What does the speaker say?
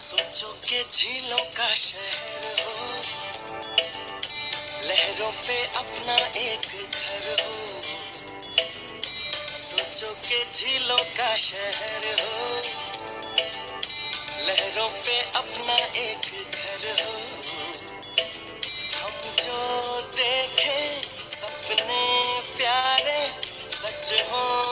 सोचो के झीलों का शहर हो, लहरों पे अपना एक घर हो। सोचो के झीलों का शहर हो, लहरों पे अपना एक घर हो। हम जो देखे सपने प्यारे सच हो